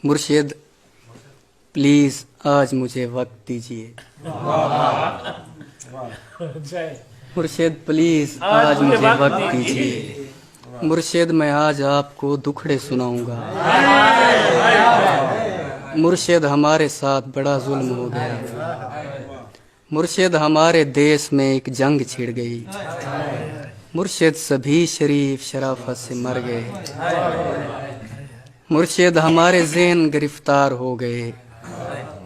मुर्शिद प्लीज आज मुझे वक्त दीजिए। मुर्शिद प्लीज आज मुझे वक्त दीजिए। मुर्शिद मैं आज आपको दुखड़े सुनाऊंगा। मुर्शिद हमारे साथ बड़ा जुल्म हो गया। मुर्शिद हमारे देश में एक जंग छिड़ गई। मुर्शिद सभी शरीफ शराफत से मर गए। मुर्शिद हमारे ज़हन गिरफ्तार हो गए।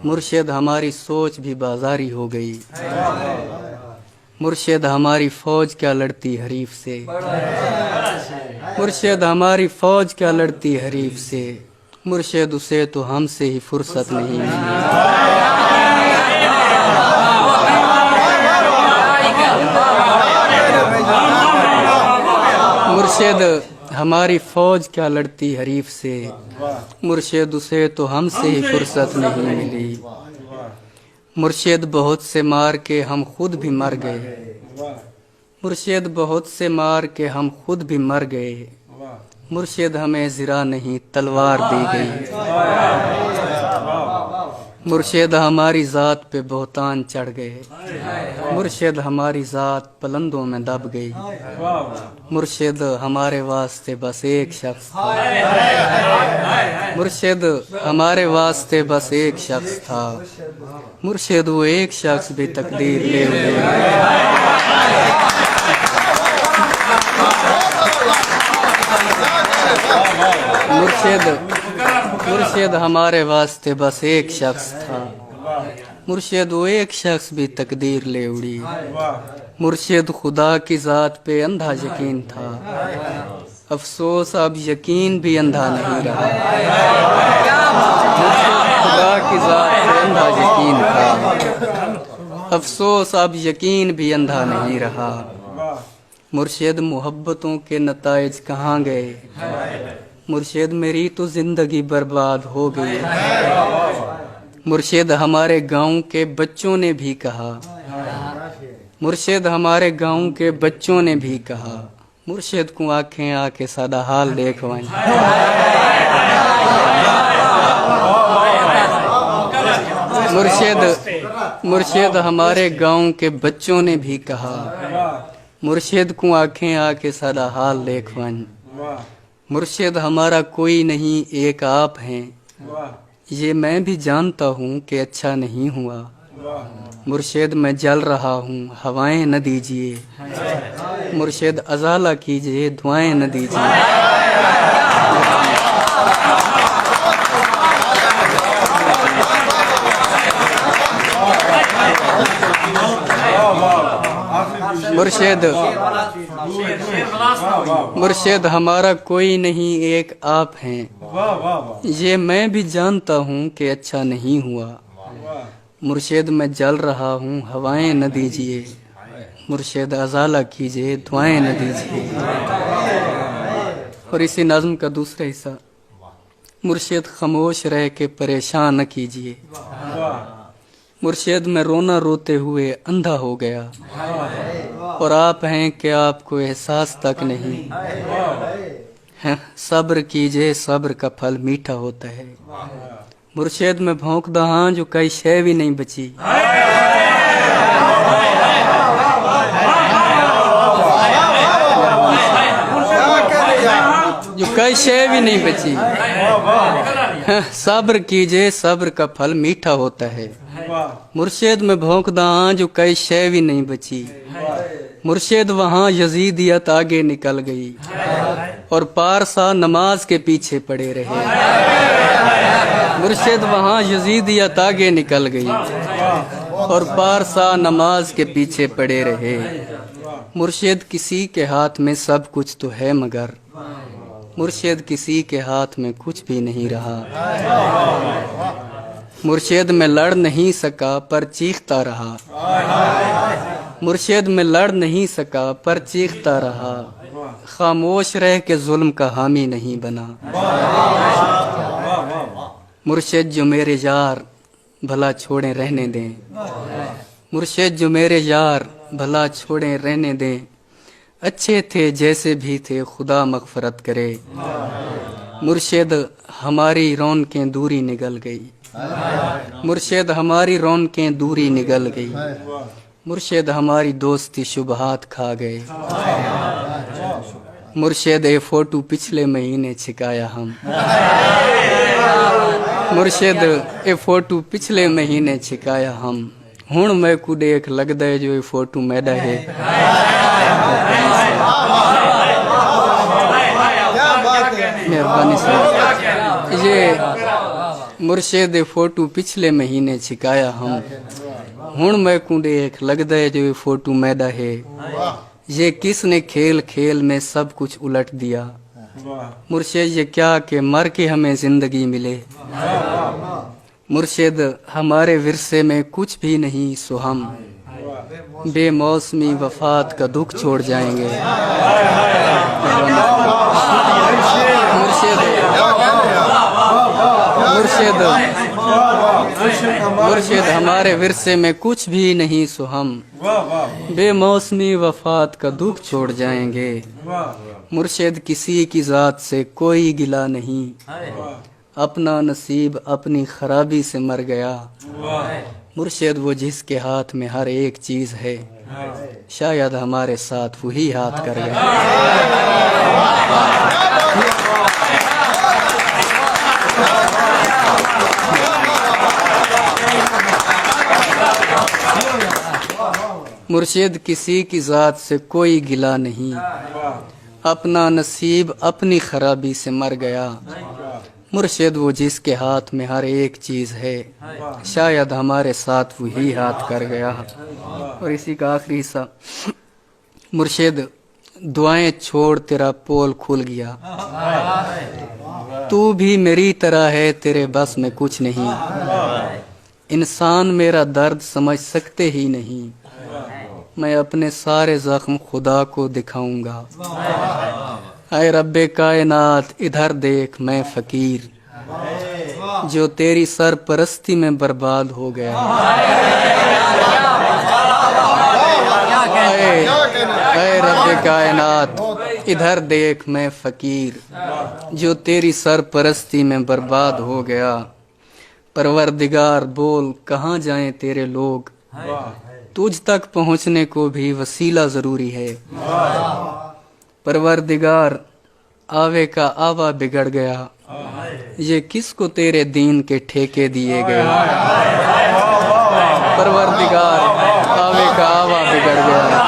मुर्शिद हमारी सोच भी बाजारी हो गई। मुर्शिद हमारी फौज क्या लड़ती हरीफ से। मुर्शिद हमारी फौज क्या लड़ती हरीफ से। मुर्शिद उसे तो हमसे ही फुर्सत नहीं मिली। मुर्शिद हमारी फौज क्या लड़ती हरीफ से। मुर्शिद उसे तो हमसे ही फुर्सत नहीं मिली। मुर्शिद बहुत से मार के हम खुद भी मर गए। मुर्शिद बहुत से मार के हम खुद भी मर गए। मुर्शिद हमें ज़रा नहीं तलवार दी गई। मुर्शिद हमारी ज़ात पे बहुतान चढ़ गए। मुर्शिद हमारी ज़ात पलंदों में दब गई। मुर्शिद हमारे वास्ते बस एक शख्स था। मुर्शिद हमारे वास्ते बस एक शख्स था। मुर्शिद वो एक शख्स भी तकदीर ले मुर्शिद हमारे वास्ते बस एक शख्स था। मुर्शिद वो एक शख्स भी तकदीर ले उड़ी। मुर्शिद खुदा की ज़ात पे अंधा यकीन था। अफसोस अब यकीन भी अंधा नहीं रहा। खुदा की ज़ात पे अंधा यकीन था। अफसोस अब यकीन भी अंधा नहीं रहा। मुर्शिद मोहब्बतों के नताइज कहाँ गए। मुर्शिद मेरी तो जिंदगी बर्बाद हो गई। मुर्शिद हमारे गांव के बच्चों ने भी कहा। मुर्शिद हमारे गांव के बच्चों ने भी कहा। मुर्शिद को आंखें आके सादा हाल देखवाएं। मुर्शिद हमारे गांव के बच्चों ने भी कहा। मुर्शिद को आंखें आके सादा हाल देखवाएं। मुर्शिद हमारा कोई नहीं एक आप हैं। ये मैं भी जानता हूँ कि अच्छा नहीं हुआ। मुर्शिद मैं जल रहा हूँ हवाएं न दीजिए। मुर्शिद अज़ाला कीजिए दुआएं न दीजिए। मुर्शिद हमारा कोई नहीं एक आप हैं। ये मैं भी जानता हूँ कि अच्छा नहीं हुआ। मुर्शिद मैं जल रहा हूँ हवाएं न दीजिए। मुर्शिद अज़ाला कीजिए दुआएं न दीजिए। और इसी नज़्म का दूसरा हिस्सा। मुर्शिद खामोश रह के परेशान न कीजिए। मुर्शिद मैं रोना रोते हुए अंधा हो गया। और आप हैं कि आपको एहसास तक नहीं है। सब्र कीजिए सब्र का फल मीठा होता है। मुर्शिद में भौंकदा हाँ जो कई शय भी नहीं बची। जो कई शय भी नहीं बची। सब्र कीजिए सब्र का फल मीठा होता है। मुर्शिद में भौंकदा हाँ जो कई शय भी नहीं बची। मुर्शिद वहाँ यजीदियत आगे निकल गई। और पारसा नमाज के पीछे पड़े रहे। मुर्शिद वहाँ यजीदियत आगे निकल गई। और पारसा नमाज के पीछे पड़े रहे। मुर्शिद किसी के हाथ में सब कुछ तो है मगर मुर्शिद किसी के हाथ में कुछ भी नहीं रहा। मुर्शिद में लड़ नहीं सका पर चीखता रहा। मुर्शिद में लड़ नहीं सका पर चीखता रहा। खामोश रह के जुल्म का हामी नहीं बना। मुर्शिद जो मेरे यार भला छोड़े रहने दें। मुर्शिद जो मेरे यार भला छोड़े रहने दें। اچھے تھے جیسے بھی تھے خدا مغفرت کرے مرشد ہماری رونقیں دوری نگل گئی مرشد ہماری رونقیں دوری نگل گئی مرشد ہماری دوستی شبہات کھا گئے مرشد اے فوٹو پچھلے مہینے چھکایا ہم مرشد اے فوٹو پچھلے مہینے چھکایا ہم ہن میں کو دیکھ لگدا ہے جو یہ فوٹو میڈا ہے مہربانی سے یہ مرشد فوٹو پچھلے مہینے چھکایا ہم ہن میں کو دیکھ لگدا ہے جو یہ فوٹو میڈا ہے یہ کس نے کھیل کھیل میں سب کچھ الٹ دیا مرشد یہ کیا کہ مر کے ہمیں زندگی ملے مرشد ہمارے ورثے میں کچھ بھی نہیں سو ہم بے موسمی وفات کا دکھ چھوڑ جائیں گے مرشد ہمارے ورثے میں کچھ بھی نہیں سو ہم بے موسمی وفات کا دکھ چھوڑ جائیں گے مرشد کسی کی ذات سے کوئی گلہ نہیں اپنا نصیب اپنی خرابی سے مر گیا مرشد وہ جس کے ہاتھ میں ہر ایک چیز ہے شاید ہمارے ساتھ وہی ہاتھ کر گیا مرشد کسی کی ذات سے کوئی گلہ نہیں اپنا نصیب اپنی خرابی سے مر گیا مرشد وہ جس کے ہاتھ میں ہر ایک چیز ہے شاید ہمارے ساتھ وہی ہاتھ کر گیا اور اسی کا آخری حصہ مرشد دعائیں چھوڑ تیرا پول کھل گیا تو بھی میری طرح ہے تیرے بس میں کچھ نہیں انسان میرا درد سمجھ سکتے ہی نہیں میں اپنے سارے زخم خدا کو دکھاؤں گا اے رب کائنات ادھر دیکھ میں فقیر جو تیری سرپرستی میں برباد ہو گیا اے رب کائنات ادھر دیکھ میں فقیر جو تیری سرپرستی میں برباد ہو گیا پروردگار بول کہاں جائیں تیرے لوگ تجھ تک پہنچنے کو بھی وسیلہ ضروری ہے پروردگار آوے کا آوا بگڑ گیا یہ کس کو تیرے دین کے ٹھیکے دیے گئے پروردگار آوے کا آوا بگڑ گیا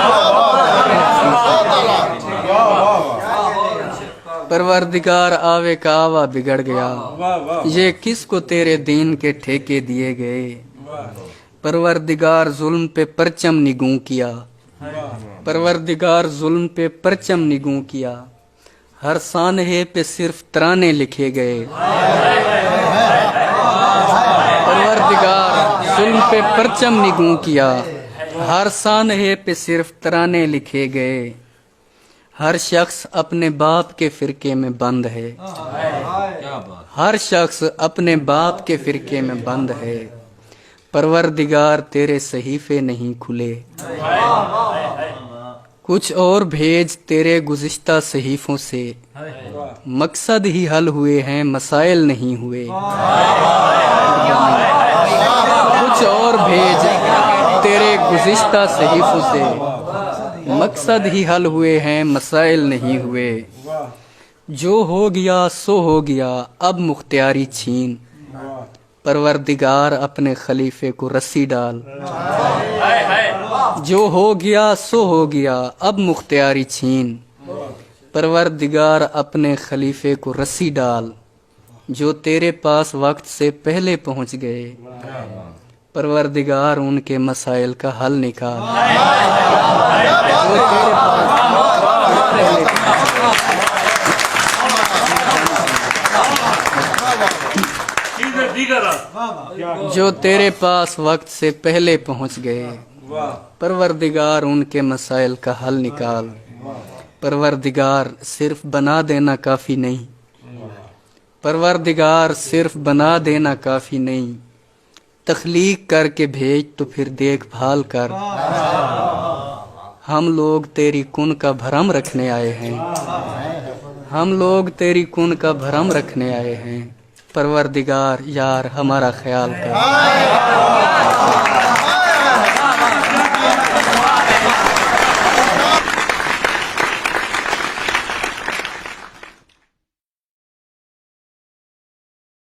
پروردگار آوے کا آوا بگڑ گیا یہ کس کو تیرے دین کے ٹھیکے دیے گئے پروردگار ظلم پہ پرچم نگوں کیا پروردگار ظلم پہ پرچم نگوں کیا ہر سانحے پہ صرف ترانے لکھے گئے پروردگار ظلم پہ پرچم نگوں کیا ہر سانحے پہ صرف ترانے لکھے گئے ہر شخص اپنے باپ کے فرقے میں بند ہے ہر شخص اپنے باپ کے فرقے میں بند ہے پروردگار تیرے صحیفے نہیں کھلے کچھ اور بھیج تیرے گزشتہ صحیفوں سے مقصد ہی حل ہوئے ہیں مسائل نہیں ہوئے کچھ اور بھیج تیرے گزشتہ صحیفوں سے مقصد ہی حل ہوئے ہیں مسائل نہیں ہوئے جو ہو گیا سو ہو گیا اب مختیاری چھین پروردگار اپنے خلیفے کو رسی ڈال جو ہو گیا سو ہو گیا اب مختیاری چھین پروردگار اپنے خلیفے کو رسی ڈال جو تیرے پاس وقت سے پہلے پہنچ گئے پروردگار ان کے مسائل کا حل نکال جو تیرے پاس وقت سے پہلے پہنچ گئے پروردگار ان کے مسائل کا حل نکال پروردگار صرف بنا دینا کافی نہیں پروردگار صرف بنا دینا کافی نہیں تخلیق کر کے بھیج تو پھر دیکھ بھال کر ہم لوگ تیری کن کا بھرم رکھنے آئے ہیں، ہم لوگ تیری کن کا بھرم رکھنے آئے ہیں، پروردگار یار ہمارا خیال کر۔